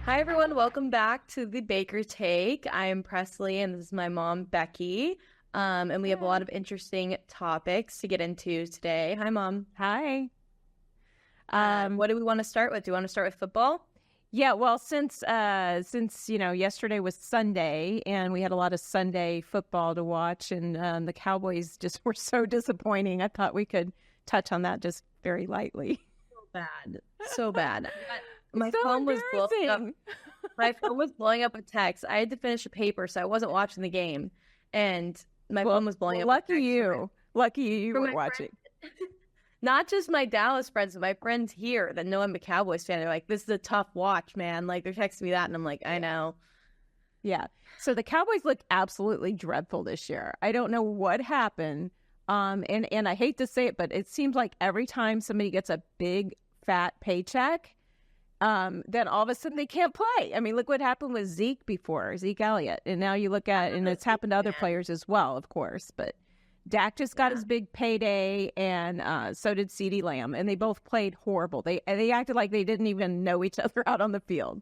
Hi, everyone. Welcome back to the Baker Take. I am Presley, and this is my mom, Becky. And we have a lot of interesting topics to get into today. Hi, Mom. Hi. What do we want to start with? Do you want to start with football? Yeah, well, since yesterday was Sunday, and we had a lot of Sunday football to watch, and the Cowboys just were so disappointing. I thought we could touch on that just very lightly. So bad. My So phone was blowing up. embarrassing. My phone was blowing up with texts. I had to finish a paper, so I wasn't watching the game, and my phone was blowing up. Lucky with texts you. Lucky you from were my watching. Not just my Dallas friends, but my friends here that know I'm a Cowboys fan. They're like, "This is a tough watch, man." Like, they're texting me that, and I'm like, "I know." Yeah. So the Cowboys look absolutely dreadful this year. I don't know what happened. And I hate to say it, but it seems like every time somebody gets a big fat paycheck, then all of a sudden they can't play. I mean, look what happened with Zeke before, Zeke Elliott. And now you look at, and it's happened to other players as well, of course. But Dak just got his big payday, and so did CeeDee Lamb. And they both played horrible. They acted like they didn't even know each other out on the field.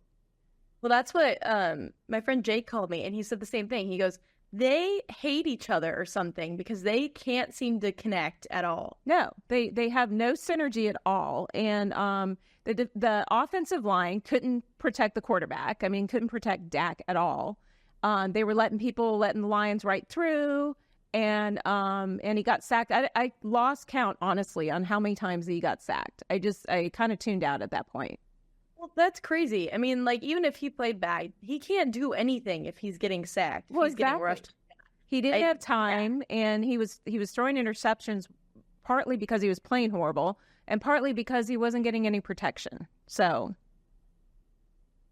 Well, that's what my friend Jake called me, and he said the same thing. He goes, they hate each other or something because they can't seem to connect at all. No, they have no synergy at all. And the offensive line couldn't protect the quarterback. I mean, couldn't protect Dak at all. They were letting the Lions right through, and he got sacked. I lost count, honestly, on how many times he got sacked. I kind of tuned out at that point. Well, that's crazy. I mean, like, even if he played bad, he can't do anything if he's getting sacked. Well, he's getting exactly. rushed. He didn't have time, and he was throwing interceptions partly because he was playing horrible, and partly because he wasn't getting any protection. So,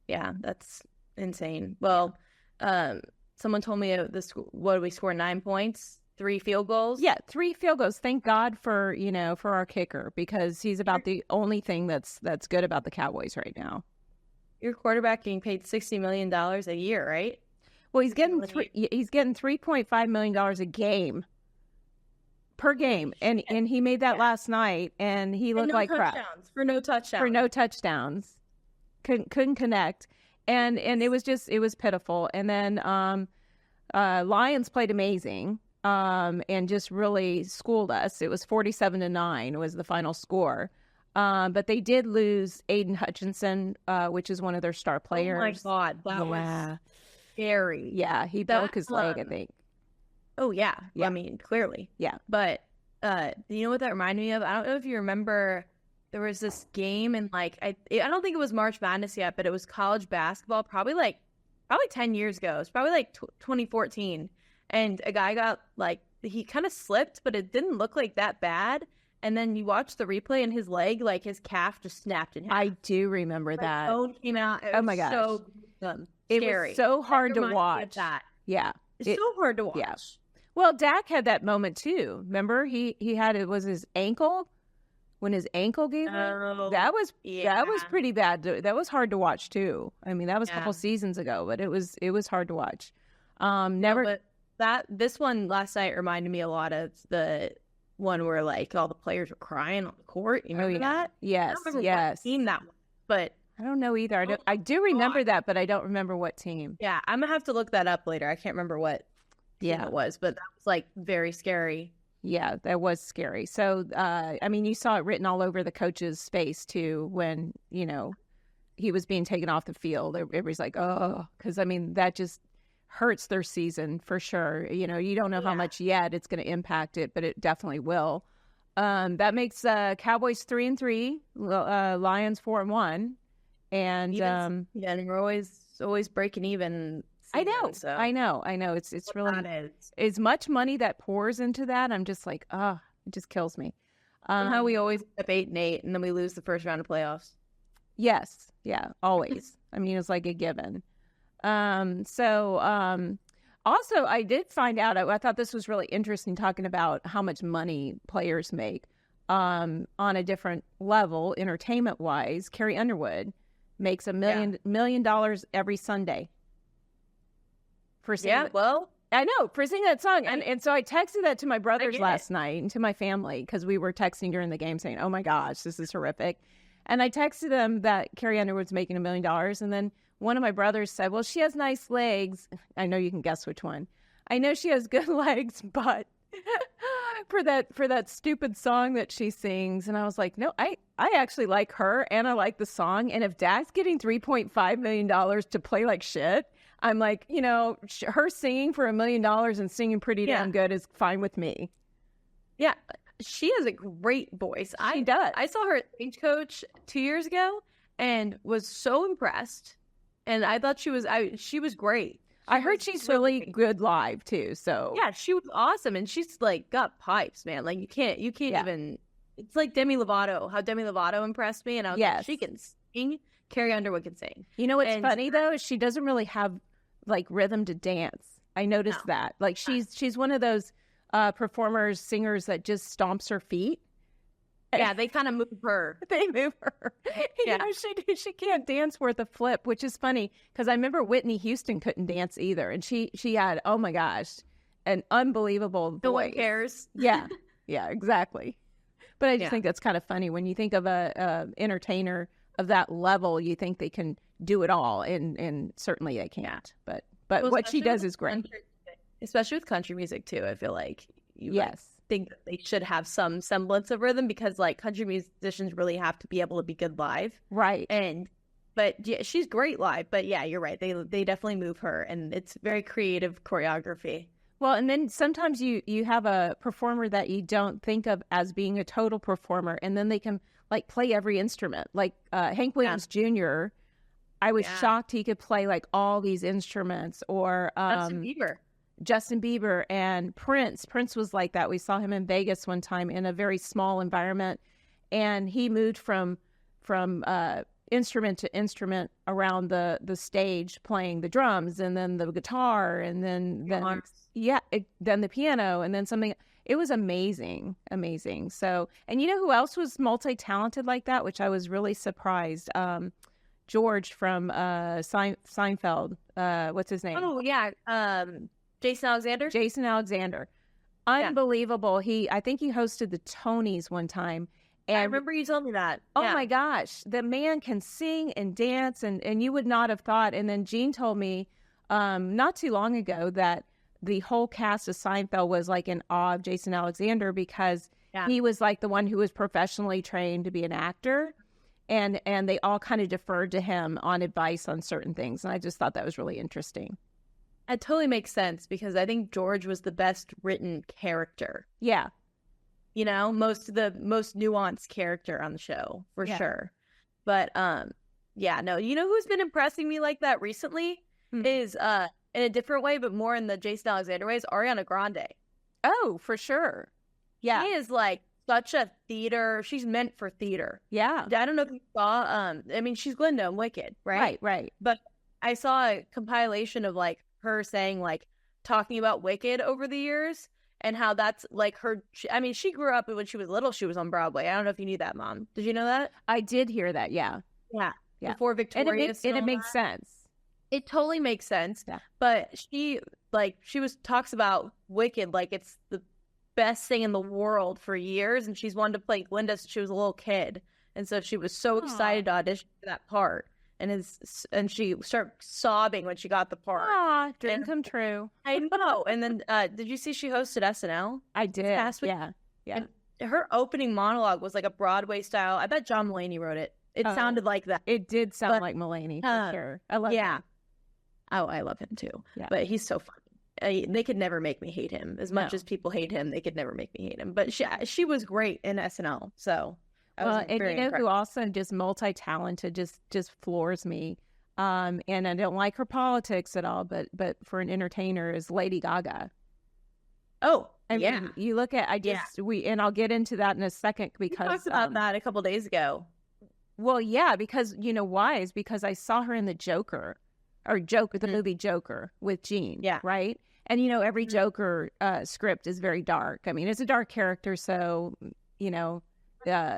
yeah, that's insane. Well, someone told me what did we score? 9 points, 3 field goals. Yeah, 3 field goals. Thank God for our kicker, because he's about the only thing that's good about the Cowboys right now. Your quarterback getting paid $60 million a year, right? Well, he's getting $3.5 million a game per game, and he made that last night, and he looked like crap for no touchdowns. Couldn't connect, and it was pitiful. And then Lions played amazing, and just really schooled us. It was 47-9 was the final score. But they did lose Aiden Hutchinson, which is one of their star players. Oh my God, that was scary. Yeah, he broke his leg, I think. Oh, yeah. I mean, clearly. Yeah. But you know what that reminded me of? I don't know if you remember, there was this game in, like, I don't think it was March Madness yet, but it was college basketball, probably 10 years ago. It's probably like 2014. And a guy got, like, he kind of slipped, but it didn't look like that bad. And then you watch the replay, and his leg, like, his calf just snapped in half. I do remember that. My phone came out. Oh my gosh. So scary. It was so hard to watch. Yeah. It's so hard to watch. Yeah. Well, Dak had that moment too. Remember, he had, it was his ankle, when his ankle gave out. That was pretty bad. That was hard to watch too. I mean, that was a couple seasons ago, but it was hard to watch. This one last night reminded me a lot of the one where, like, all the players were crying on the court. You remember that? Yes, I don't remember seeing that one, but I don't know either. I do remember that, but I don't remember what team. Yeah, I'm gonna have to look that up later. I can't remember what team it was, but that was, like, very scary. Yeah, that was scary. So, I mean, you saw it written all over the coach's face too when he was being taken off the field. Everybody's like, oh, because I mean that just hurts their season for sure. You don't know how much yet it's going to impact it, but it definitely will. That makes Cowboys 3-3, Lions 4-1, and and we're always breaking even. I know. It's really as much money that pours into that. I'm just like, it just kills me. How we always end up 8-8, and then we lose the first round of playoffs. Yes, yeah, always. I mean, it's like a given. Also, I did find out, I thought this was really interesting, talking about how much money players make on a different level, entertainment-wise. Carrie Underwood makes $1 million every Sunday for singing. I know, for singing that song. And so I texted that to my brothers last night and to my family, because we were texting during the game saying, oh my gosh, this is horrific. And I texted them that Carrie Underwood's making $1 million. And then one of my brothers said, well, she has nice legs. I know you can guess which one. I know she has good legs, but for that stupid song that she sings. And I was like, no, I actually like her and I like the song. And if Dak's getting $3.5 million to play like shit, I'm like, her singing for $1 million and singing pretty damn good is fine with me. Yeah, she has a great voice. She does. I saw her at Stagecoach 2 years ago and was so impressed. And I thought she was great. I heard she's really good live too. So yeah, she was awesome, and she's like got pipes, man. Like you can't even. It's like Demi Lovato. How Demi Lovato impressed me, and I was like, she can sing. Carrie Underwood can sing. You know what's funny though? She doesn't really have like rhythm to dance. I noticed that. Like she's one of those performers, singers that just stomps her feet. Yeah, they kind of move her. They move her. Yeah, she can't dance worth a flip, which is funny because I remember Whitney Houston couldn't dance either, and she had, oh my gosh, an unbelievable voice. No one cares. Yeah, exactly. But I just think that's kind of funny when you think of a entertainer of that level. You think they can do it all, and certainly they can't. But what she does is great, especially with country music too. I feel like think that they should have some semblance of rhythm because like country musicians really have to be able to be good live, right? But yeah, she's great live. But yeah, you're right. They definitely move her, and it's very creative choreography. Well, and then sometimes you have a performer that you don't think of as being a total performer, and then they can like play every instrument. Like Hank Williams Jr. I was shocked he could play like all these instruments. Or Justin Bieber and Prince. Prince was like that. We saw him in Vegas one time in a very small environment, and he moved from instrument to instrument around the stage, playing the drums and then the guitar and then the piano and then something. It was amazing. So, and you know who else was multi-talented like that, which I was really surprised? George from Seinfeld. What's his name? Oh yeah. Jason Alexander. Unbelievable. I think he hosted the Tonys one time. And I remember you told me that. Oh my gosh. The man can sing and dance and you would not have thought. And then Jean told me not too long ago that the whole cast of Seinfeld was like in awe of Jason Alexander because he was like the one who was professionally trained to be an actor. And they all kind of deferred to him on advice on certain things. And I just thought that was really interesting. It totally makes sense because I think George was the best written character. Yeah. Most nuanced character on the show for sure. But no, you know who's been impressing me like that recently is in a different way, but more in the Jason Alexander way, is Ariana Grande. Oh, for sure. Yeah. She is like such a theater. She's meant for theater. Yeah. I don't know if you saw, she's Glinda in Wicked, right? Right. But I saw a compilation of like her saying like talking about Wicked over the years and how that's like her. She grew up when she was little. She was on Broadway. I don't know if you knew that, Mom. Did you know that? I did hear that. Yeah. Before Victoria, and it makes sense. It totally makes sense. Yeah. But she talks about Wicked like it's the best thing in the world for years, and she's wanted to play Glinda since she was a little kid, and so she was so excited to audition for that part. And she started sobbing when she got the part. Dream come true. I know. And then did you see she hosted SNL? I did. Past week? Yeah. And her opening monologue was like a Broadway style. I bet John Mulaney wrote it. It sounded like that. It did sound like Mulaney for sure. I love him. Oh, I love him too. Yeah. But he's so funny. They could never make me hate him. As much as people hate him, they could never make me hate him. But she was great in SNL. So and you know who also just multi-talented just floors me. And I don't like her politics at all, but for an entertainer is Lady Gaga. Oh, you look at and I'll get into that in a second because we talked about that a couple days ago. Well, yeah, because you know why is because I saw her in the movie Joker with Jean. Yeah, right. And every Joker script is very dark. I mean, it's a dark character, so it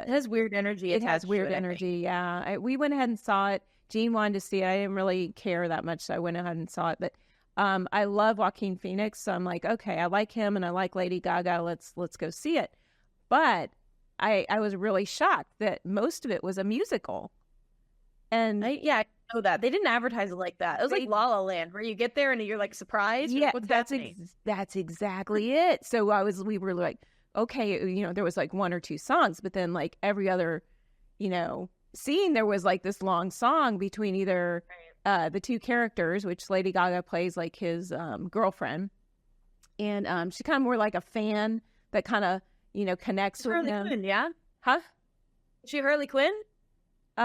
has weird energy. It has weird energy. Yeah, we went ahead and saw it. Jean wanted to see it. I didn't really care that much, so I went ahead and saw it. But I love Joaquin Phoenix, so I'm like, okay, I like him and I like Lady Gaga. Let's go see it. But I was really shocked that most of it was a musical. And know that. They didn't advertise it like that. It was like La La Land, where you get there and you're like surprised. Yeah, What's that's happening? that's exactly it. So we were like, okay, there was like one or two songs, but then like every other, scene, there was like this long song between either the two characters, which Lady Gaga plays like his girlfriend, and she's kind of more like a fan that kind of connects with Harley him. Quinn, yeah? Huh? Is she Harley Quinn? No,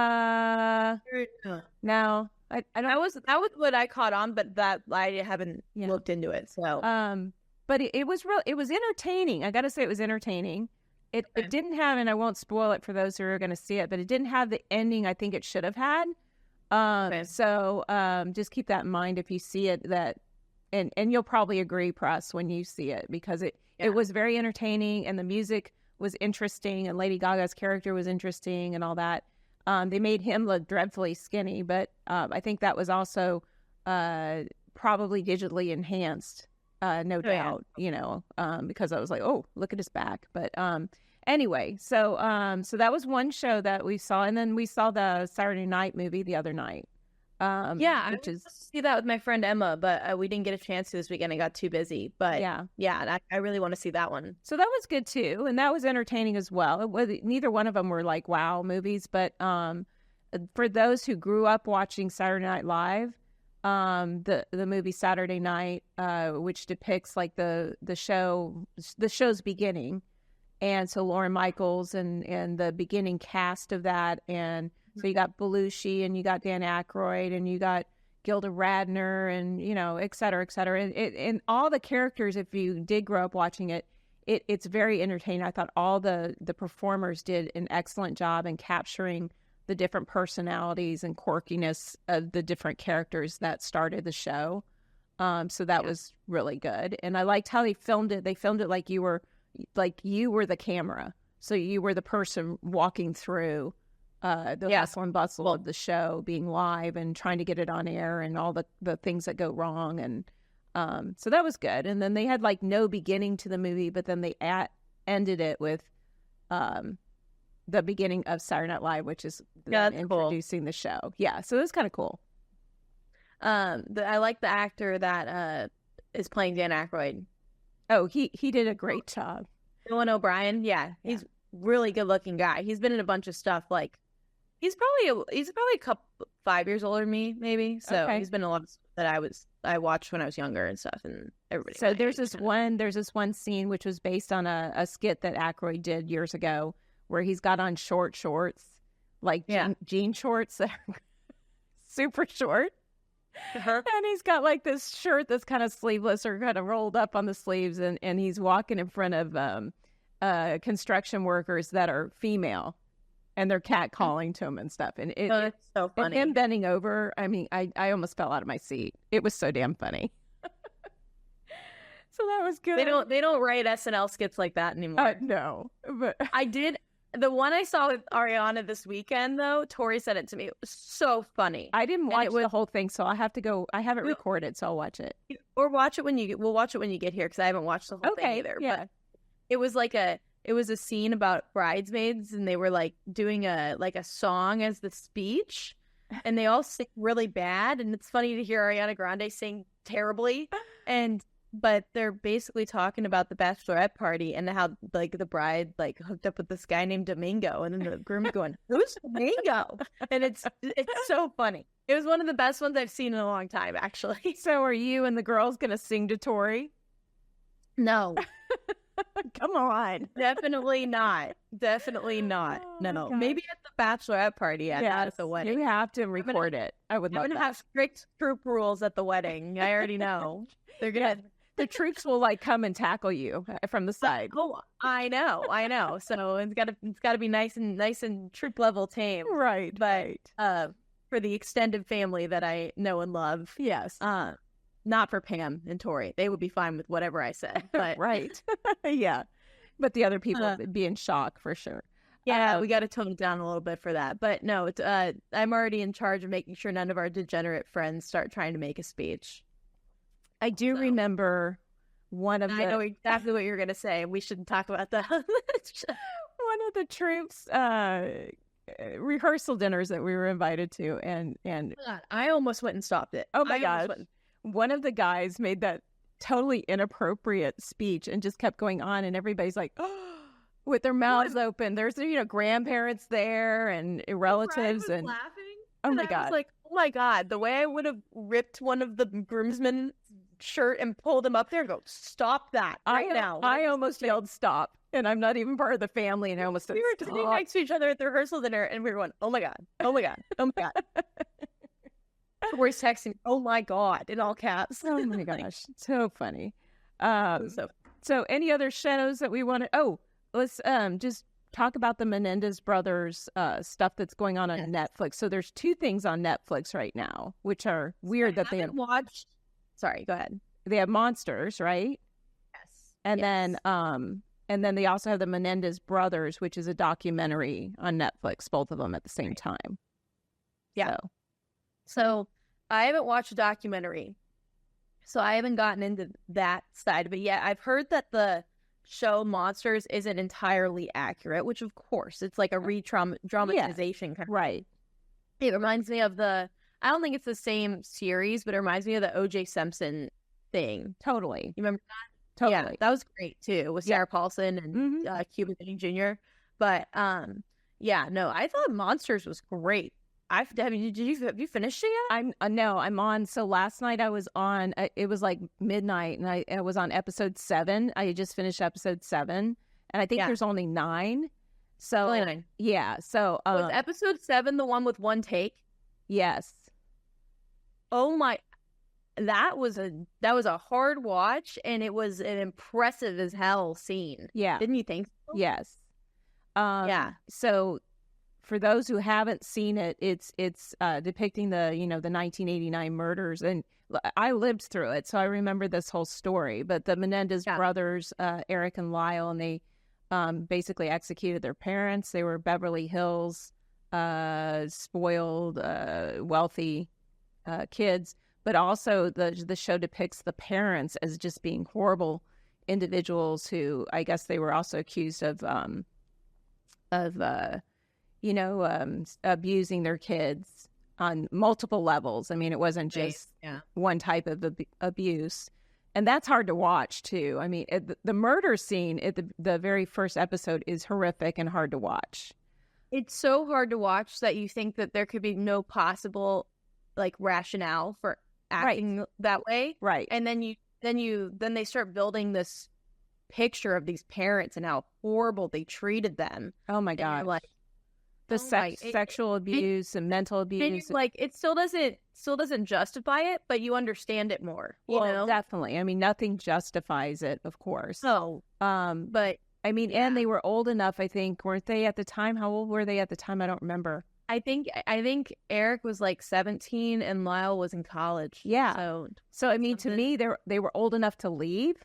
I don't. That was what I caught on, but that I haven't looked into it. So, but it was real. It was entertaining. I got to say, it was entertaining. It didn't have, and I won't spoil it for those who are going to see it, but it didn't have the ending I think it should have had. So just keep that in mind if you see it. And you'll probably agree, Press, when you see it, because it was very entertaining and the music was interesting and Lady Gaga's character was interesting and all that. They made him look dreadfully skinny, but I think that was also probably digitally enhanced, no doubt, because I was like, oh, look at his back. But anyway, so that was one show that we saw. And then we saw the Saturday night movie the other night. I was supposed to see that with my friend Emma, but we didn't get a chance to this weekend. I got too busy. But and I really want to see that one. So that was good too, and that was entertaining as well. Neither one of them were like wow movies, but for those who grew up watching Saturday Night Live, the movie Saturday Night, which depicts like the show's beginning, and so Lauren Michaels and the beginning cast of that, and so you got Belushi and you got Dan Aykroyd and you got Gilda Radner and et cetera, et cetera. And all the characters, if you did grow up watching it, it's very entertaining. I thought all the performers did an excellent job in capturing the different personalities and quirkiness of the different characters that started the show. So that was really good. And I liked how they filmed it. They filmed it like you were the camera. So you were the person walking through the hustle and bustle of the show, being live and trying to get it on air and all the things that go wrong. And so that was good. And then they had like no beginning to the movie, but then they ended it with the beginning of Saturday Night Live, which is introducing the show. Yeah, so it was kind of cool. I like the actor that is playing Dan Aykroyd. Oh, he did a great job. Dylan O'Brien, he's really good looking guy. He's been in a bunch of stuff. Like he's probably a couple 5 years older than me, maybe. So he's been in a lot of stuff that I watched when I was younger and stuff. And everybody. So there's this one scene which was based on a skit that Aykroyd did years ago, where he's got on short shorts, like jean shorts that are super short. And he's got like this shirt that's kind of sleeveless or kind of rolled up on the sleeves, and he's walking in front of construction workers that are female, and they're catcalling to him and stuff. And it's so funny. And him bending over, I mean, I almost fell out of my seat. It was so damn funny. So that was good. They don't write SNL skits like that anymore. No, but I did. The one I saw with Ariana this weekend, though, Tori sent it to me. It was so funny. I didn't watch the whole thing, so I have to go. I haven't recorded, so I'll watch it. Or watch it when you get. We'll watch it when you get here, because I haven't watched the whole thing either. Yeah. But it was a scene about bridesmaids, and they were like doing a song as the speech, and they all sing really bad, and it's funny to hear Ariana Grande sing terribly, but they're basically talking about the bachelorette party and how like the bride like hooked up with this guy named Domingo, and then the groom's going, "Who's Domingo?" And it's so funny. It was one of the best ones I've seen in a long time, actually. So are you and the girls gonna sing to Tori? No. Come on. Definitely not. Definitely not. No. Maybe at the bachelorette party, not at the wedding. You have to record it. I would love that. I'm gonna have strict troop rules at the wedding. I already know. They're gonna. The troops will like come and tackle you from the side. Oh, I know. So it's gotta be nice and troop level tame, right? But for the extended family that I know and love, yes. Not for Pam and Tori. They would be fine with whatever I said. But right, yeah. But the other people would be in shock for sure. Yeah, we got to tone it down a little bit for that. But no, it's, I'm already in charge of making sure none of our degenerate friends start trying to make a speech. I do remember one of I know exactly what you're going to say. We shouldn't talk about that. One of the troops rehearsal dinners that we were invited to, and Oh my God, I almost went and stopped it. oh my gosh, one of the guys made that totally inappropriate speech and just kept going on, and everybody's like, oh, with their mouths open. There's grandparents there and relatives, and laughing. Oh my I God. was like, oh my God, the way I would have ripped one of the groomsmen's shirt and pulled him up there and go, stop that now. I almost yelled stop, and I'm not even part of the family, and I almost said, We were sitting next to each other at the rehearsal dinner, and we were going, oh my God, oh my God, oh my God. We're texting, oh my God, in all caps. Oh my gosh, so funny. So any other shows that we want to? Oh, let's just talk about the Menendez Brothers stuff that's going on Netflix. So there's 2 things on Netflix right now, which are weird that they have watched. Sorry, go ahead. They have Monsters, right? Yes. And then they also have the Menendez Brothers, which is a documentary on Netflix, both of them at the same time. Yeah. So I haven't watched a documentary, so I haven't gotten into that side of it yet. I've heard that the show Monsters isn't entirely accurate, which of course it's like a dramatization kind of. Right. It reminds me of I don't think it's the same series, but it reminds me of the O.J. Simpson thing. Totally. You remember that? Totally. Yeah, that was great too, with Sarah Paulson and Cuba Gooding Jr. But yeah, no, I thought Monsters was great. Have you finished it yet? No, I'm on. So last night I was on. It was like midnight, and I was on episode 7. I just finished episode 7, and I think there's only 9. So only 9. Yeah. So was episode 7 the one with one take? Yes. Oh my! That was a hard watch, and it was an impressive as hell scene. Yeah. Didn't you think so? Yes. Yeah. So for those who haven't seen it, it's depicting the 1989 murders, and I lived through it, so I remember this whole story. But the Menendez brothers, Eric and Lyle, and they basically executed their parents. They were Beverly Hills spoiled, wealthy kids, but also the show depicts the parents as just being horrible individuals who, I guess, they were also accused of abusing their kids on multiple levels. I mean, it wasn't just one type of abuse. And that's hard to watch, too. I mean, the murder scene at the very first episode is horrific and hard to watch. It's so hard to watch that you think that there could be no possible, like, rationale for acting that way. Right. And then they start building this picture of these parents and how horrible they treated them. Oh, my God. Like, the sexual abuse and mental abuse. Like, it still doesn't justify it, but you understand it more. You know? Definitely. I mean, nothing justifies it, of course. No. But I mean, and they were old enough, I think, weren't they at the time? How old were they at the time? I don't remember. I think Eric was like 17 and Lyle was in college. Yeah. So I mean, to me, they were old enough to leave.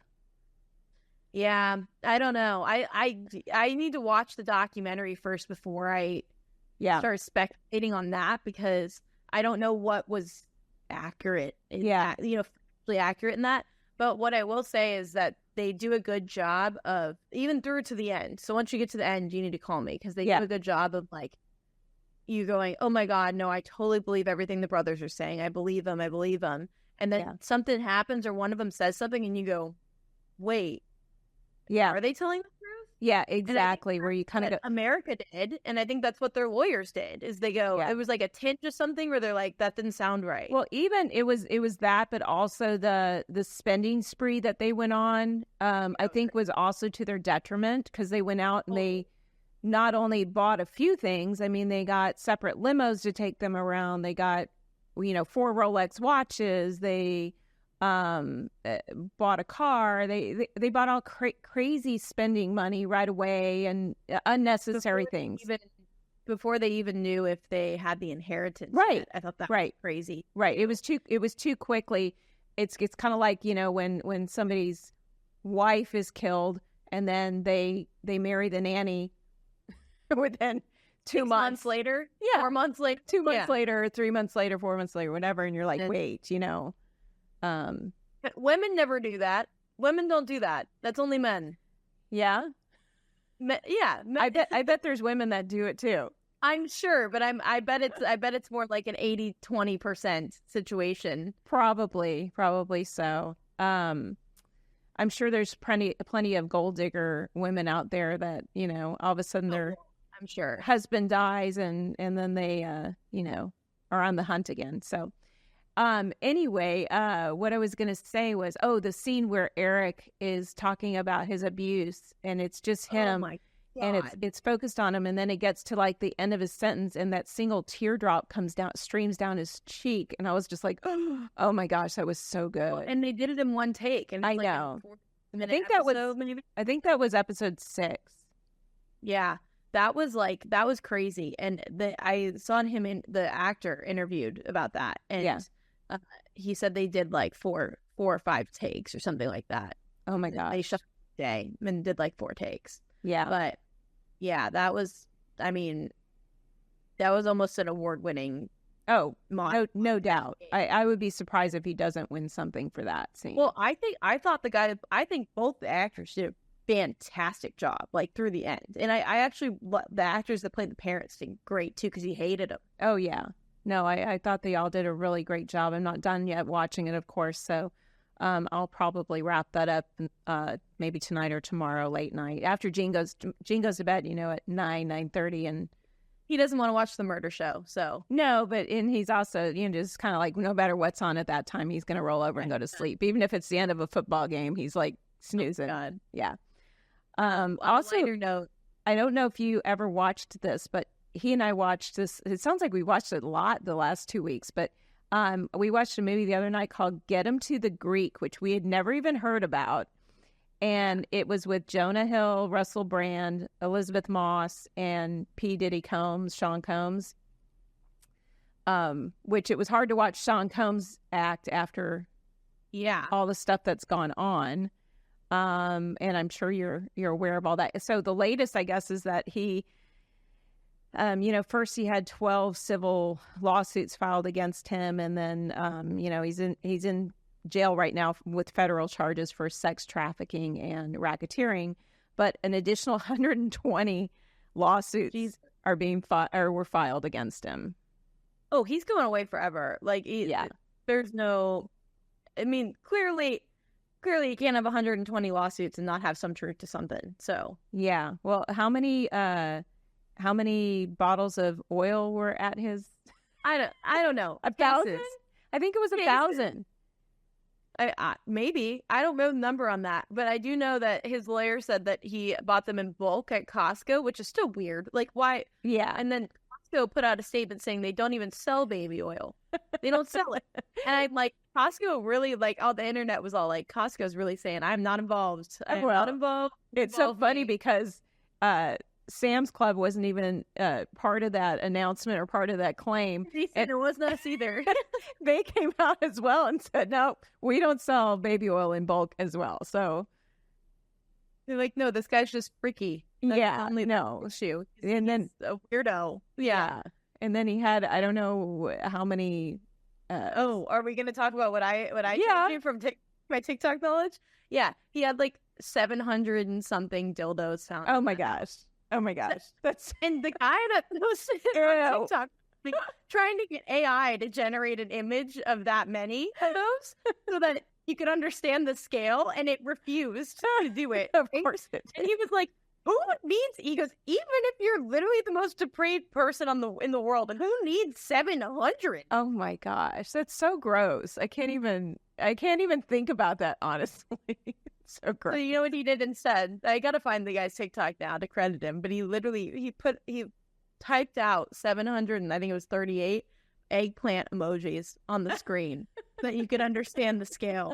Yeah, I don't know. I need to watch the documentary first before I start speculating on that, because I don't know what was accurate. Fully accurate in that. But what I will say is that they do a good job of, even through to the end. So once you get to the end, you need to call me, because they do a good job of, like, you going, oh my God, no, I totally believe everything the brothers are saying. I believe them. And then something happens or one of them says something and you go, wait. Yeah. Are they telling the truth? Yeah, exactly. Where you kind of go, America did. And I think that's what their lawyers did, is they go, it was like a tinge of something where they're like, that didn't sound right. Well, even it was that, but also the spending spree that they went on, I think was also to their detriment, because they went out and they not only bought a few things, I mean, they got separate limos to take them around. They got, 4 Rolex watches. They bought a car. They bought all crazy spending money right away, and unnecessary things. Before they even knew if they had the inheritance. Right. I thought that was crazy. Right. It was too quickly. It's kind of like, when somebody's wife is killed and then they marry the nanny within 2 months later. 4 months later, 2 months later, 3 months later, 4 months later, whatever. And you're like, wait, women never do that. Women don't do that. That's only men. Yeah. Men. I bet there's women that do it too. I'm sure, but I bet it's more like an 80-20% situation. Probably so. I'm sure there's plenty of gold digger women out there that, you know, all of a sudden their I'm sure husband dies and then they you know, are on the hunt again. So anyway, what I was gonna say was, the scene where Eric is talking about his abuse and it's just him. Oh my God. And it's focused on him, and then it gets to like the end of his sentence, and that single teardrop streams down his cheek, and I was just like, "Oh my gosh, that was so good!" And they did it in one take, and I know. I think that was episode 6. Yeah, that was crazy, and I saw him in the actor interviewed about that, and he said they did like four or 5 takes or something like that. Oh my gosh, they shot the day and did like 4 takes. Yeah, but. Yeah, that was almost an award-winning. Oh, no doubt. I would be surprised if he doesn't win something for that scene. Well, I think both the actors did a fantastic job, like through the end. And I actually, the actors that played the parents did great too, because he hated them. Oh yeah, no, I thought they all did a really great job. I'm not done yet watching it, of course, so. I'll probably wrap that up maybe tonight or tomorrow late night after Gene goes to bed, you know, at 9:30, and he doesn't want to watch the murder show. So no, and he's also, you know, just kind of like, no matter what's on at that time, he's going to roll over and go to sleep, even if it's the end of a football game. He's like snoozing. Oh God. Yeah. Also, note, I don't know if you ever watched this, but he and I watched this. It sounds like we watched it a lot the last 2 weeks, but. We watched a movie the other night called Get 'Em to the Greek, which we had never even heard about. And it was with Jonah Hill, Russell Brand, Elizabeth Moss, and Sean Combs. Which it was hard to watch Sean Combs act after all the stuff that's gone on. And I'm sure you're aware of all that. So the latest, I guess, is that he... you know, first he had 12 civil lawsuits filed against him, and then, you know, he's in jail right now with federal charges for sex trafficking and racketeering. But an additional 120 lawsuits are were filed against him. Oh, he's going away forever. Like, there's no. I mean, clearly, you can't have 120 lawsuits and not have some truth to something. So yeah, well, how many bottles of oil were at his? I don't know. 1,000? I think it was 1,000. Maybe. I don't know the number on that, but I do know that his lawyer said that he bought them in bulk at Costco, which is still weird. Like, why? Yeah. And then Costco put out a statement saying they don't even sell baby oil. They don't sell it. And I'm like, Costco really, like, all the internet was all like, Costco's really saying, I'm not involved. I'm not involved. It's so funny because Sam's Club wasn't even part of that announcement or part of that claim. And it wasn't us either. They came out as well and said, no, we don't sell baby oil in bulk as well. So they're like, no, this guy's just freaky. That's no issue. And then a weirdo. Yeah. And then he had, I don't know how many. Are we going to talk about what I told you from my TikTok knowledge? Yeah. He had like 700 and something dildos found. Oh my gosh. That's and the guy that posted on TikTok trying to get AI to generate an image of that many of those so that you could understand the scale, and it refused to do it. Of course it did. And he was like, who needs, he goes, even if you're literally the most depraved person in the world, and who needs 700? Oh my gosh, that's so gross. I can't even think about that, honestly. So gross. So you know what he did instead? I gotta find the guy's TikTok now to credit him, but he typed out 700 and I think it was 38 eggplant emojis on the screen so that you could understand the scale.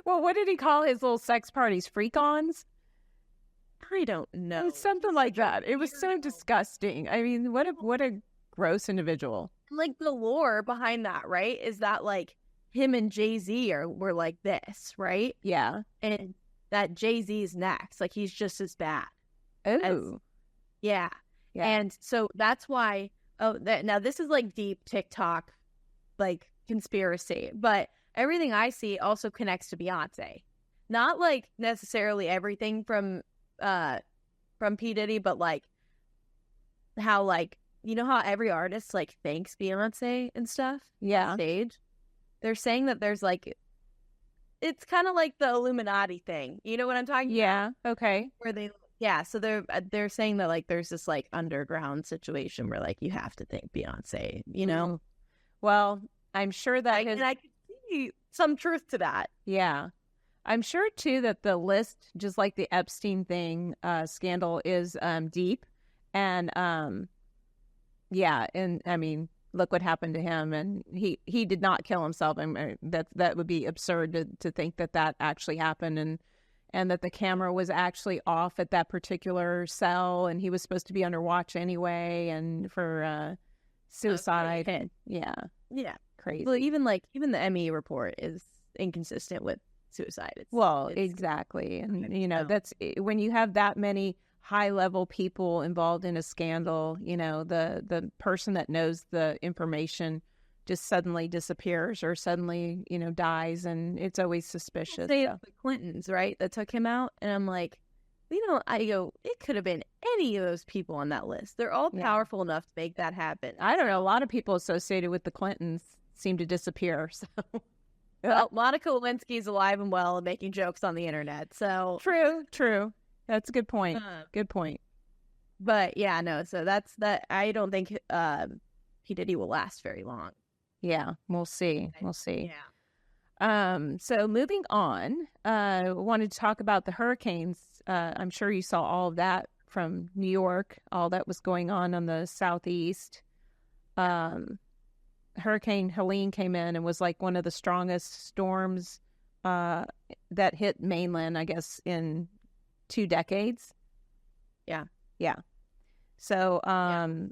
Well, what did he call his little sex parties? Freak-ons? I don't know. It's something like that. It was so disgusting. I mean, what a gross individual. Like, the lore behind that, right, is that like him and Jay-Z were like this, right? Yeah. And that Jay-Z's next. Like, he's just as bad. Oh. Yeah. And so that's why, now this is like deep TikTok, like, conspiracy, but everything I see also connects to Beyonce. Not like necessarily everything from P. Diddy, but like how like, you know how every artist like thanks Beyonce and stuff on stage? They're saying that there's like, it's kind of like the Illuminati thing. You know what I'm talking about? Yeah. Okay. Where so they're saying that like there's this like underground situation where like you have to thank Beyonce, you know? Well, I'm sure that and I could see some truth to that. Yeah. I'm sure too that the list, just like the Epstein thing, scandal, is deep. And yeah, and I mean, look what happened to him, and he did not kill himself. I mean, that would be absurd to think that actually happened, and that the camera was actually off at that particular cell, and he was supposed to be under watch anyway, and for suicide. Okay. Yeah, crazy. Well, even the Emmy report is inconsistent with suicide. It's exactly, and you know that's when you have that many high-level people involved in a scandal, you know, the person that knows the information just suddenly disappears or suddenly, you know, dies, and it's always suspicious. Say the Clintons, right, that took him out, and I'm like, I go, it could have been any of those people on that list. They're all powerful enough to make that happen. I don't know. A lot of people associated with the Clintons seem to disappear, so... Well, Monica Lewinsky's alive and well and making jokes on the internet, so... True. That's a good point. Good point. But yeah, no. So that's that. I don't think P. Diddy will last very long. Yeah, we'll see. Yeah. So moving on, wanted to talk about the hurricanes. I'm sure you saw all of that from New York. All that was going on the southeast. Hurricane Helene came in and was like one of the strongest storms that hit mainland, I guess, in 2 decades. Yeah. So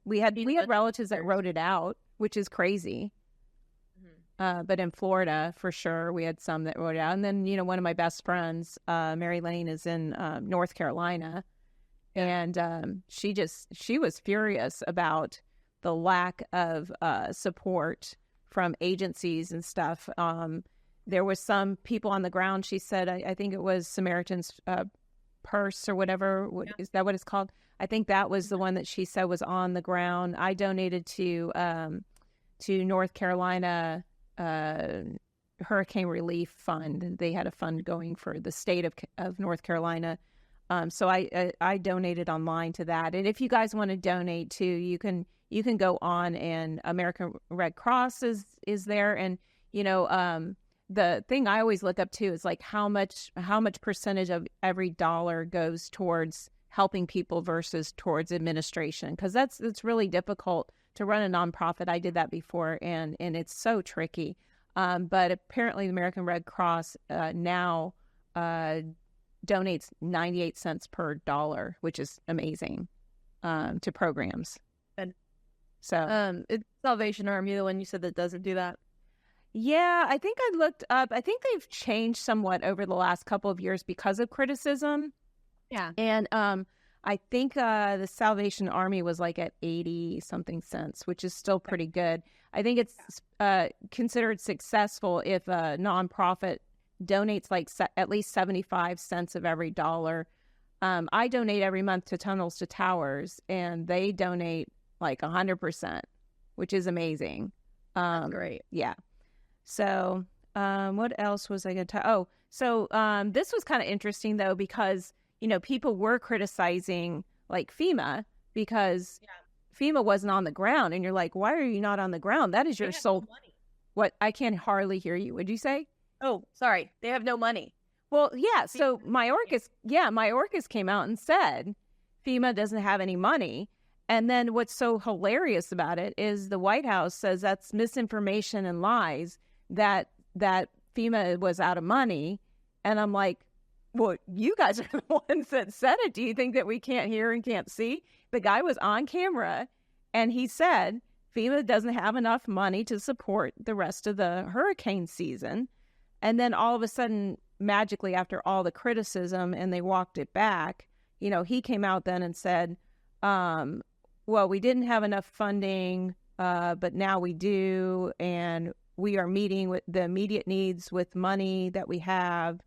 we had relatives that wrote it out, which is crazy. But in Florida, for sure, we had some that wrote it out. And then, you know, one of my best friends, Mary Lane, is in North Carolina. And she was furious about the lack of support from agencies and stuff. There was some people on the ground. She said, I think it was Samaritan's Purse or whatever. Is that what it's called? I think that was the one that she said was on the ground. I donated to North Carolina Hurricane Relief Fund. They had a fund going for the state of North Carolina. So I donated online to that. And if you guys want to donate too, you can go on, and American Red Cross is there. And you know, the thing I always look up to is like how much percentage of every dollar goes towards helping people versus towards administration, because it's really difficult to run a nonprofit. I did that before, and it's so tricky. But apparently, the American Red Cross now donates 98 cents per dollar, which is amazing, to programs. And so, it's Salvation Army, the one you said that doesn't do that. Yeah, I think I looked up. I think they've changed somewhat over the last couple of years because of criticism. Yeah. And I think the Salvation Army was like at 80 something cents, which is still pretty good. I think it's considered successful if a nonprofit donates like at least 75 cents of every dollar. I donate every month to Tunnels to Towers, and they donate like 100%, which is amazing. That's great. Yeah. So what else was I going to tell? This was kind of interesting, though, because, you know, people were criticizing like FEMA because FEMA wasn't on the ground. And you're like, why are you not on the ground? That is your sole money. What? I can hardly hear you. What'd you say? Oh, sorry. They have no money. Well, yeah. So Mayorkas came out and said FEMA doesn't have any money. And then what's so hilarious about it is the White House says that's misinformation and lies, that FEMA was out of money. And I'm like, well, you guys are the ones that said it. Do you think that we can't hear and can't see? The guy was on camera, and he said FEMA doesn't have enough money to support the rest of the hurricane season. And then all of a sudden, magically, after all the criticism, and they walked it back, you know, he came out then and said, well, we didn't have enough funding, but now we do, and we are meeting with the immediate needs with money that we have,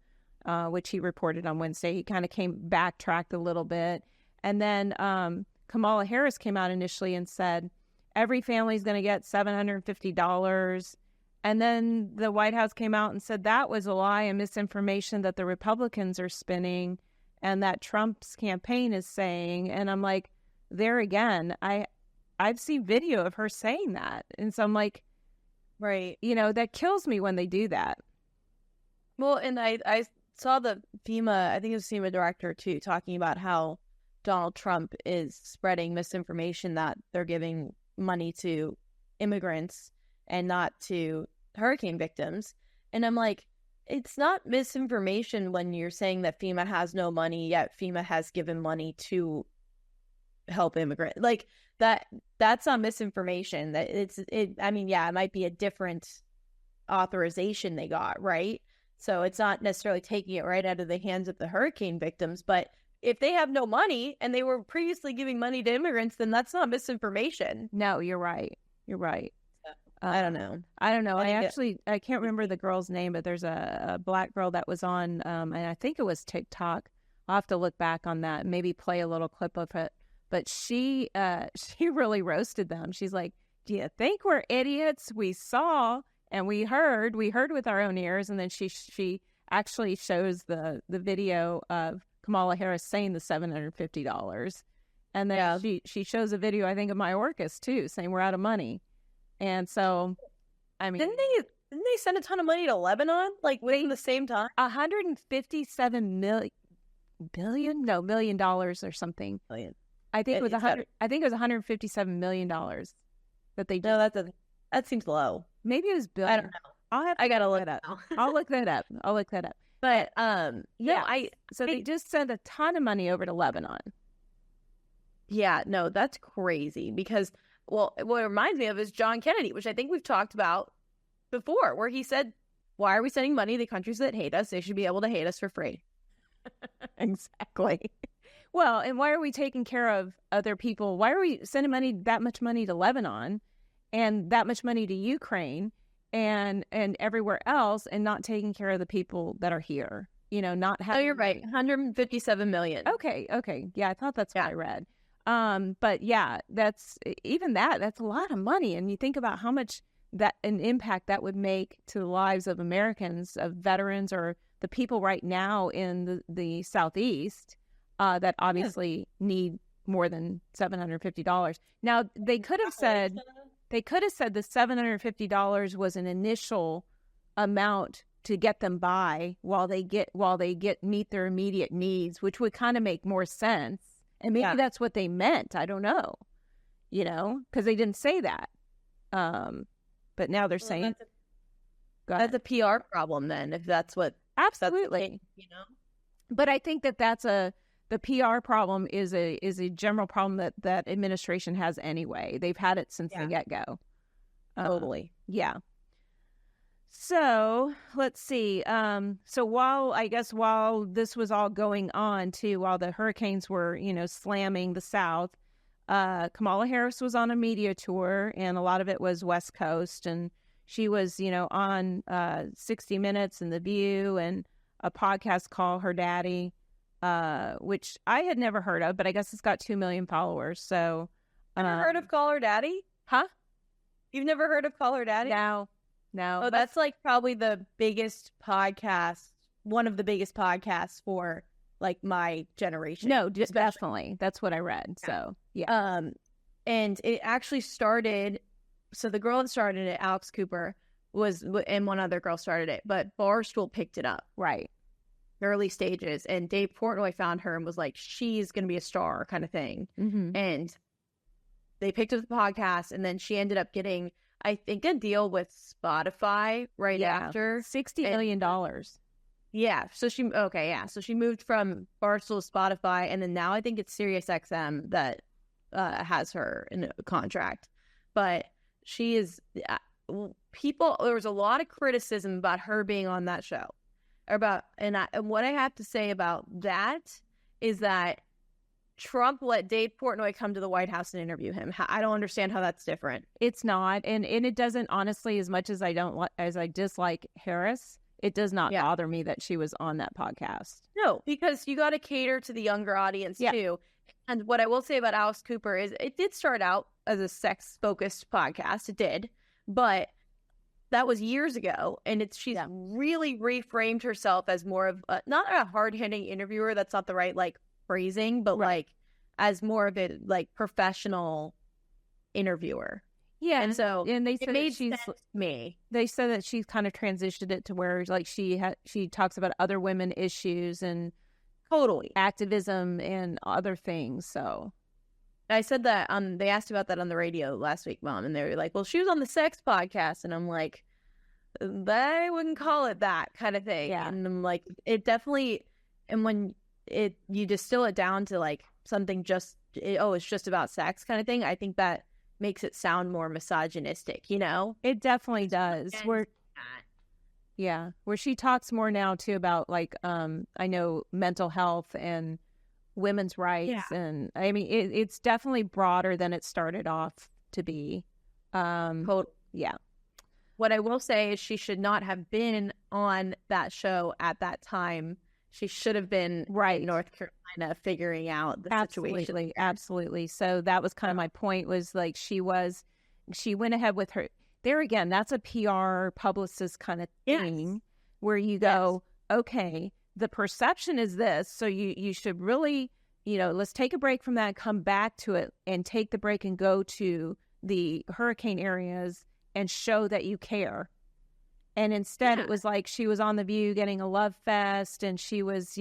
which he reported on Wednesday. He kind of backtracked a little bit. And then a Kamala Harris came out initially and said, every family is going to get $750. And then the White House came out and said that was a lie and misinformation that the Republicans are spinning and that Trump's campaign is saying. And I'm like, there again, I've seen video of her saying that. And so I'm like, right. That kills me when they do that. Well, and I saw the FEMA, I think it was FEMA director too, talking about how Donald Trump is spreading misinformation that they're giving money to immigrants and not to hurricane victims. And I'm like, it's not misinformation when you're saying that FEMA has no money, yet FEMA has given money to help immigrants. Like that's not misinformation. That it might be a different authorization they got, right? So it's not necessarily taking it right out of the hands of the hurricane victims, but if they have no money and they were previously giving money to immigrants, then that's not misinformation. No, you're right. You're right. I don't know. I can't remember the girl's name, but there's a black girl that was on, and I think it was TikTok. I'll have to look back on that, maybe play a little clip of it. But she really roasted them. She's like, do you think we're idiots? We saw and we heard with our own ears. And then she actually shows the video of Kamala Harris saying the $750. And then she shows a video, I think, of Mayorkas too, saying we're out of money. And so, I mean, didn't they send a ton of money to Lebanon like within the same time? $157 million or something. Million. I think it was $157 million that they. No, that seems low. Maybe it was billion. I don't know. I gotta look that up. I'll look that up. But so they just sent a ton of money over to Lebanon. Yeah, no, that's crazy because. Well, what it reminds me of is John Kennedy, which I think we've talked about before, where he said, why are we sending money to countries that hate us? They should be able to hate us for free. Exactly. Well, and why are we taking care of other people? Why are we sending that much money to Lebanon and that much money to Ukraine and everywhere else and not taking care of the people that are here? Not having... Oh, you're right. 157 million. Okay. Yeah, I thought that's what I read. But yeah, that's a lot of money. And you think about how much an impact that would make to the lives of Americans, of veterans, or the people right now in the Southeast, that obviously need more than $750. Now they could have said the $750 was an initial amount to get them by while they meet their immediate needs, which would kind of make more sense. And maybe that's what they meant. I don't know, because they didn't say that. But now they're saying that's a PR problem then, if that's what. Absolutely. But I think that's the PR problem is a general problem that administration has anyway. They've had it since the get-go. Totally. Yeah. So let's see. So while this was all going on too, while the hurricanes were, slamming the South, Kamala Harris was on a media tour, and a lot of it was West Coast, and she was, on 60 Minutes and The View and a podcast called Her Daddy, which I had never heard of, but I guess it's got 2 million followers. So, never heard of Call Her Daddy? Huh? You've never heard of Call Her Daddy? No. Oh, that's like probably the biggest podcast, one of the biggest podcasts for like my generation. No, definitely. That's what I read. So, yeah. And it actually started, so the girl that started it, Alex Cooper, and one other girl started it, but Barstool picked it up. Right. Early stages. And Dave Portnoy found her and was like, she's going to be a star kind of thing. Mm-hmm. And they picked up the podcast, and then she ended up getting, I think, a deal with Spotify after. $60 million. Yeah. So she moved from Barstool to Spotify, and then now I think it's SiriusXM that has her in a contract. But she is there was a lot of criticism about her being on that show. And what I have to say about that is that Trump let Dave Portnoy come to the White House and interview him. I don't understand how that's different. It's not, and it doesn't, honestly, as much as I dislike Harris, it does not bother me that she was on that podcast. No, because you got to cater to the younger audience too. And what I will say about Alice Cooper is it did start out as a sex-focused podcast. It did. But that was years ago. And she's really reframed herself as more of not a hard-hitting interviewer. That's not the right, like, phrasing. But, like, as more of a, like, professional interviewer. Yeah. And so they said it made sense to me. They said that she's kind of transitioned it to where, like, she talks about other women issues and totally activism and other things. So I said that they asked about that on the radio last week, Mom, and they were like, well, she was on the sex podcast. And I'm like, I wouldn't call it that kind of thing. Yeah. And I'm like, it definitely, and when you distill it down to like something it's just about sex kind of thing, I think that makes it sound more misogynistic, you know? It definitely does. Where she talks more now too about like I know mental health and women's rights, and I mean it's definitely broader than it started off to be. Yeah. What I will say is she should not have been on that show at that time. She should have been in North Carolina figuring out the situation. Absolutely. So that was kind of my point, was like she went ahead with her. There again, that's a PR publicist kind of thing where you go, okay, the perception is this. So you should really, let's take a break from that, come back to it and take the break and go to the hurricane areas and show that you care. And instead it was like she was on The View getting a love fest, and she was,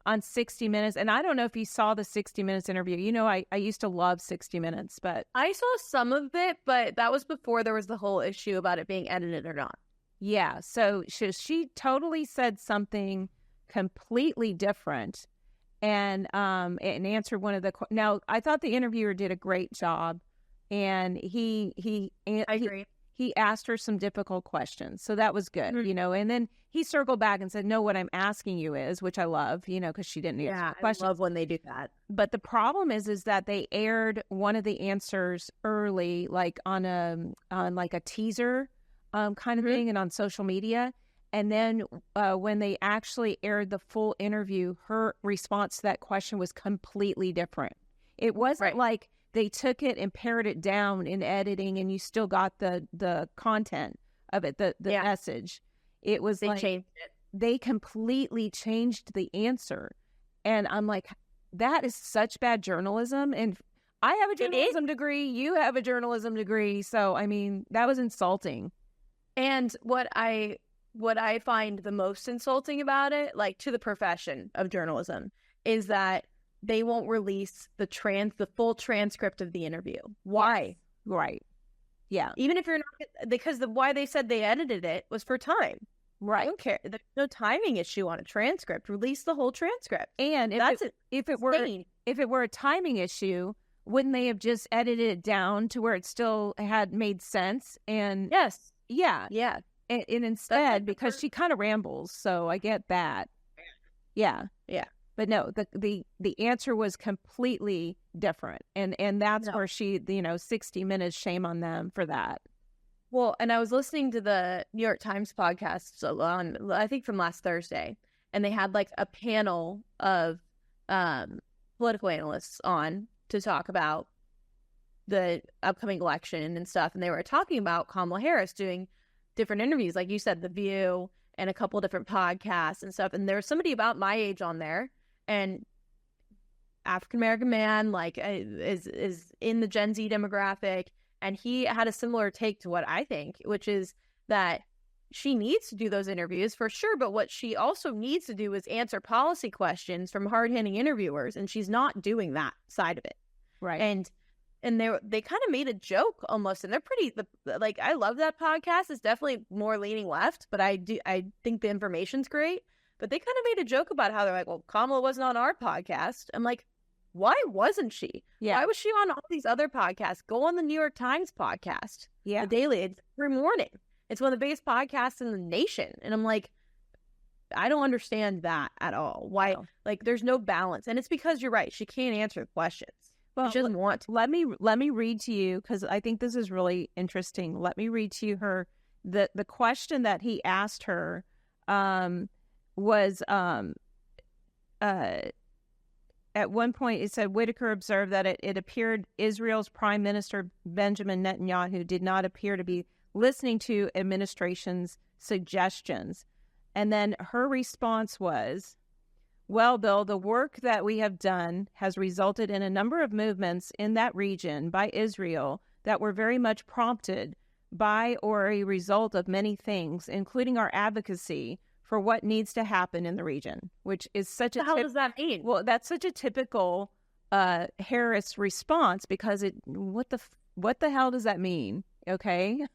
on 60 Minutes. And I don't know if you saw the 60 Minutes interview. I used to love 60 Minutes, but I saw some of it, but that was before there was the whole issue about it being edited or not. Yeah. So she totally said something completely different and answered one of the, now I thought the interviewer did a great job, and I agree. He asked her some difficult questions. So that was good, and then he circled back and said, no, what I'm asking you is, which I love, because she didn't answer the question. I love when they do that. But the problem is that they aired one of the answers early, like on like a teaser kind of thing, and on social media. And then when they actually aired the full interview, her response to that question was completely different. It wasn't like they took it and pared it down in editing and you still got the content of it, the message. It was changed it. They completely changed the answer. And I'm like, that is such bad journalism. And I have a journalism degree. You have a journalism degree. So, I mean, that was insulting. And what I find the most insulting about it, like to the profession of journalism, is that they won't release the full transcript of the interview. Why? Right. Yeah. Even if you're not, because why they said they edited it was for time. Right. I don't care. There's no timing issue on a transcript. Release the whole transcript. And if it were a timing issue, wouldn't they have just edited it down to where it still had made sense? And yes. Yeah. Yeah. And instead, because she kind of rambles, so I get that. Yeah. Yeah. But no, the answer was completely different. And that's where she, 60 Minutes, shame on them for that. Well, and I was listening to the New York Times podcast on, I think from last Thursday, and they had like a panel of political analysts on to talk about the upcoming election and stuff. And they were talking about Kamala Harris doing different interviews, like you said, The View and a couple different podcasts and stuff. And there was somebody about my age on there, and African-American man, like is in the Gen Z demographic. And he had a similar take to what I think, which is that she needs to do those interviews for sure. But what she also needs to do is answer policy questions from hard-hitting interviewers. And she's not doing that side of it. Right. And they kind of made a joke almost, and they're pretty, like, I love that podcast. It's definitely more leaning left, but I think the information's great. But they kind of made a joke about how they're like, well, Kamala wasn't on our podcast. I'm like, why wasn't she? Yeah. Why was she on all these other podcasts? Go on the New York Times podcast. Yeah. The Daily. It's every morning. It's one of the biggest podcasts in the nation. And I'm like, I don't understand that at all. Why? No. Like, there's no balance. And it's because you're right. She can't answer the questions. Well, she doesn't want to. Let me read to you, because I think this is really interesting. Let me read to you the question that he asked her was at one point it said Whitaker observed that it appeared Israel's Prime Minister Benjamin Netanyahu did not appear to be listening to administration's suggestions. And then her response was, well, Bill, the work that we have done has resulted in a number of movements in that region by Israel that were very much prompted by or a result of many things, including our advocacy for what needs to happen in the region, which is such a... What the hell does that mean? Well, that's such a typical Harris response, because what the hell does that mean? Okay.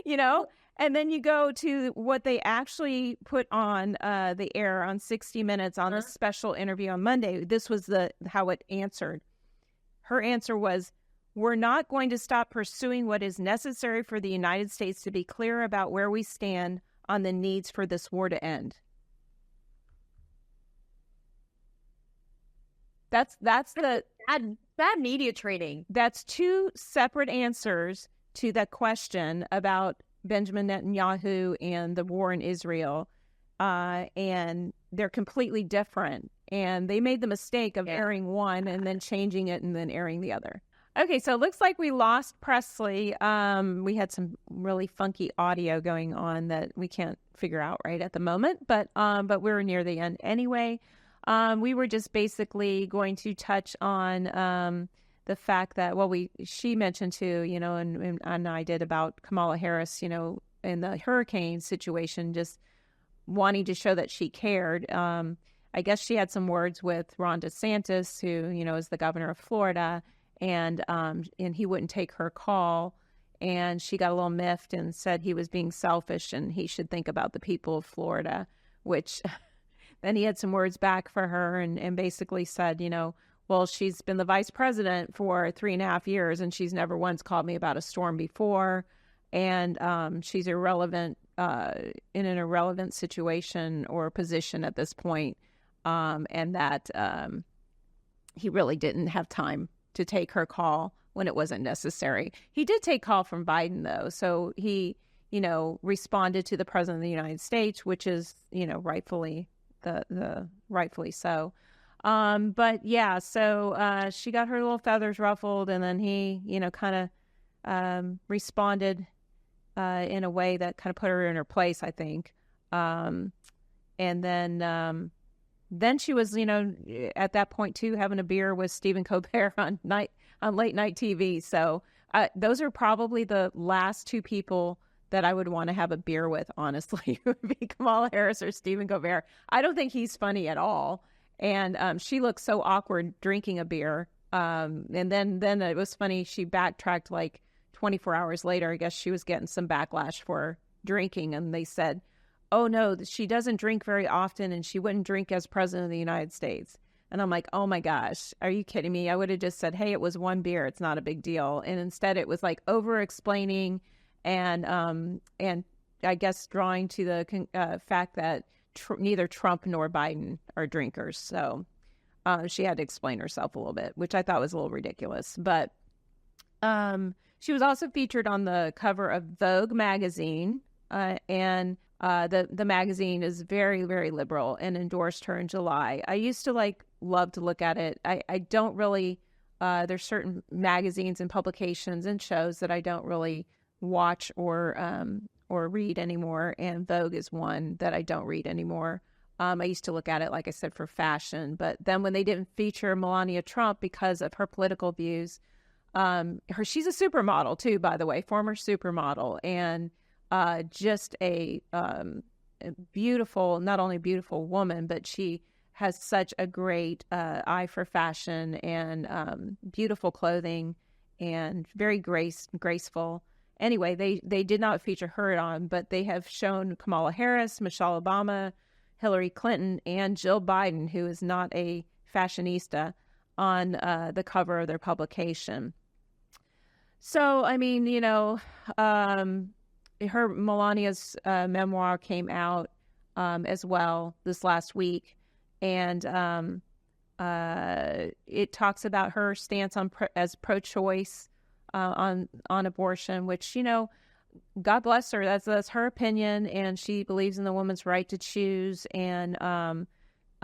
You know? And then you go to what they actually put on the air on 60 Minutes on a special interview on Monday. This was how it answered. Her answer was, we're not going to stop pursuing what is necessary for the United States to be clear about where we stand on the needs for this war to end. That's the bad media training. That's two separate answers to that question about Benjamin Netanyahu and the war in Israel, and they're completely different. And they made the mistake of airing one and then changing it and then airing the other. Okay, so it looks like we lost Presley. We had some really funky audio going on that we can't figure out right at the moment, but we're near the end anyway. We were just basically going to touch on the fact that, she mentioned too, and I did about Kamala Harris, in the hurricane situation, just wanting to show that she cared. I guess she had some words with Ron DeSantis, who, is the governor of Florida, and he wouldn't take her call, and she got a little miffed and said he was being selfish and he should think about the people of Florida, which then he had some words back for her and basically said, well, she's been the vice president for 3.5 years and she's never once called me about a storm before, and she's irrelevant in an irrelevant situation or position at this point, and that he really didn't have time to take her call when it wasn't necessary. He did take call from Biden, though. So he, responded to the president of the United States, which is, rightfully rightfully so. But yeah, so she got her little feathers ruffled, and then he, kind of responded in a way that kind of put her in her place, I think. And then she was, at that point too, having a beer with Stephen Colbert on late night TV. So those are probably the last two people that I would want to have a beer with, honestly, would be Kamala Harris or Stephen Colbert. I don't think he's funny at all. And she looked so awkward drinking a beer. And then it was funny. She backtracked like 24 hours later. I guess she was getting some backlash for drinking. And they said, oh, no, she doesn't drink very often, and she wouldn't drink as president of the United States. And I'm like, oh, my gosh, are you kidding me? I would have just said, hey, it was one beer. It's not a big deal. And instead it was like over-explaining and I guess drawing to the fact that neither Trump nor Biden are drinkers. So she had to explain herself a little bit, which I thought was a little ridiculous. But she was also featured on the cover of Vogue magazine, and the magazine is very, very liberal and endorsed her in July. I used to love to look at it. I don't really, there's certain magazines and publications and shows that I don't really watch or read anymore. And Vogue is one that I don't read anymore. I used to look at it, like I said, for fashion. But then when they didn't feature Melania Trump because of her political views, she's a supermodel too, by the way, former supermodel, and just a beautiful, not only beautiful woman, but she has such a great eye for fashion and beautiful clothing and very graceful. Anyway, they did not feature her on, but they have shown Kamala Harris, Michelle Obama, Hillary Clinton, and Jill Biden, who is not a fashionista, on the cover of their publication. So, I mean, her Melania's memoir came out as well this last week, and it talks about her stance as pro-choice on abortion, which God bless her. That's her opinion, and she believes in the woman's right to choose. And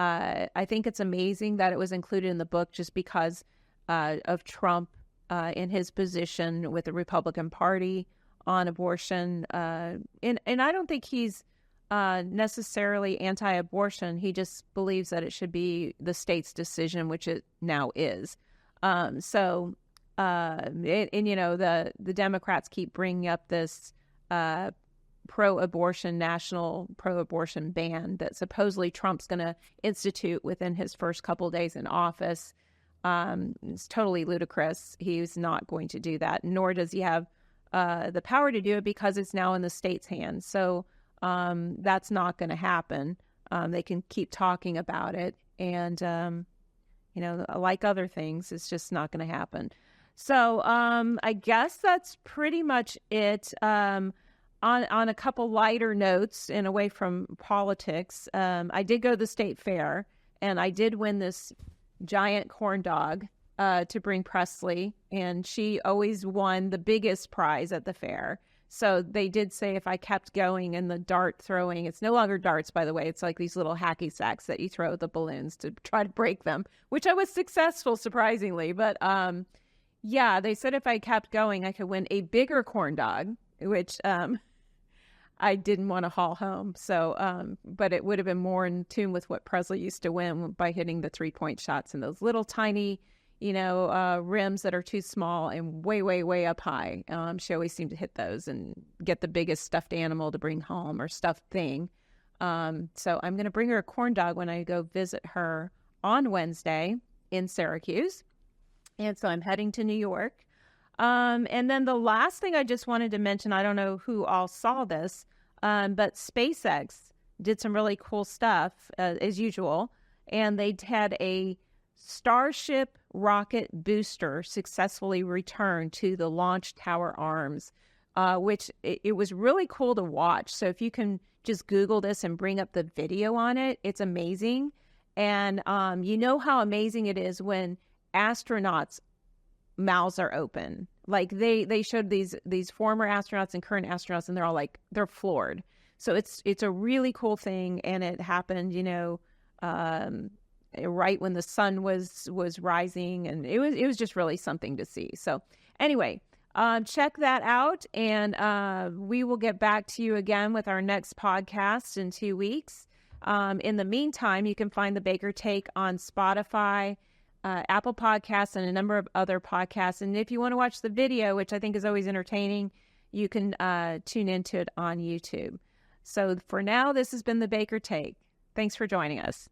I think it's amazing that it was included in the book just because of Trump in his position with the Republican Party on abortion. And I don't think he's necessarily anti-abortion. He just believes that it should be the state's decision, which it now is. And you know, the Democrats keep bringing up this pro-abortion, national pro-abortion ban that supposedly Trump's going to institute within his first couple of days in office. It's totally ludicrous. He's not going to do that, nor does he have the power to do it because it's now in the state's hands. So that's not going to happen. They can keep talking about it. And, you know, like other things, it's just not going to happen. So I guess that's pretty much it. On a couple lighter notes and away from politics, I did go to the state fair, and I did win this giant corn dog to bring Presley, and she always won the biggest prize at the fair. So they did say if I kept going in the dart throwing, it's no longer darts, by the way. It's like these little hacky sacks that you throw the balloons to try to break them, which I was successful, surprisingly. But yeah, they said if I kept going, I could win a bigger corn dog, which I didn't want to haul home. So, but it would have been more in tune with what Presley used to win by hitting the 3-point shots and those little tiny, you know, rims that are too small and way, way, way up high. She always seemed to hit those and get the biggest stuffed animal to bring home or stuffed thing. So I'm going to bring her a corn dog when I go visit her on Wednesday in Syracuse. And so I'm heading to New York. And then the last thing I just wanted to mention, I don't know who all saw this, but SpaceX did some really cool stuff as usual. And they had a Starship rocket booster successfully returned to the launch tower arms, which it was really cool to watch. So if you can just Google this and bring up the video on it, it's amazing. And you know how amazing it is when astronauts' mouths are open. Like they showed these former astronauts and current astronauts, and they're all like, they're floored. So it's a really cool thing, and it happened, you know, right when the sun was rising, and it was just really something to see. So anyway, check that out, and we will get back to you again with our next podcast in 2 weeks. In the meantime, you can find the Baker Take on Spotify, Apple Podcasts, and a number of other podcasts. And if you want to watch the video, which I think is always entertaining, you can tune into it on YouTube. So for now, this has been the Baker Take. Thanks for joining us.